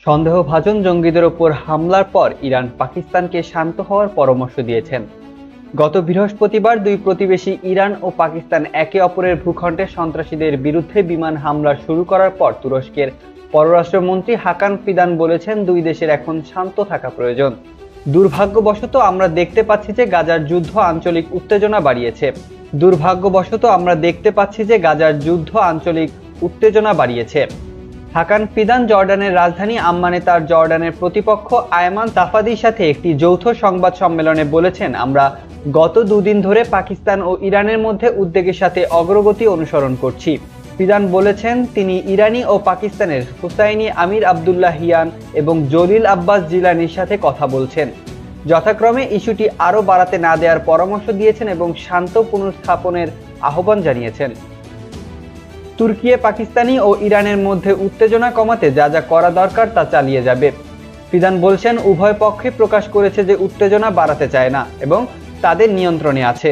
সন্দেহভাজন জঙ্গিদের ওপর হামলার পর ইরান পাকিস্তানকে শান্ত হওয়ার পরামর্শ দিয়েছেন। গত বৃহস্পতিবার দুই প্রতিবেশী ইরান ও পাকিস্তান একে অপরের ভূখণ্ডে সন্ত্রাসীদের বিরুদ্ধে বিমান হামলা শুরু করার পর তুরস্কের পররাষ্ট্রমন্ত্রী হাকান ফিদান বলেছেন, দুই দেশের এখন শান্ত থাকা প্রয়োজন। দুর্ভাগ্যবশত আমরা দেখতে পাচ্ছি যে গাজার যুদ্ধ আঞ্চলিক উত্তেজনা বাড়িয়েছে। হাকান ফিদান জর্ডানের রাজধানী আম্মানে তার জর্ডানের প্রতিপক্ষ আয়মান সাফাদির সাথে একটি যৌথ সংবাদ সম্মেলনে বলেছেন, আমরা গত দুদিন ধরে পাকিস্তান ও ইরানের মধ্যে উদ্বেগের সাথে অগ্রগতি অনুসরণ করছি। ফিদান বলেছেন, তিনি ইরানি ও পাকিস্তানের হুসাইনি আমির আবদুল্লাহিয়ান এবং জলিল আব্বাস জিলানির সাথে কথা বলছেন। যথাক্রমে ইস্যুটি আরও বাড়াতে না দেওয়ার পরামর্শ দিয়েছেন এবং শান্ত পুনঃস্থাপনের আহ্বান জানিয়েছেন। তুর্কি পাকিস্তানি ও ইরানের মধ্যে উত্তেজনা কমাতে যা যা করা দরকার তা চালিয়ে যাবে। ফিদান বলছেন, উভয় পক্ষই প্রকাশ করেছে যে উত্তেজনা বাড়াতে চায় না এবং তাদের নিয়ন্ত্রণে আছে।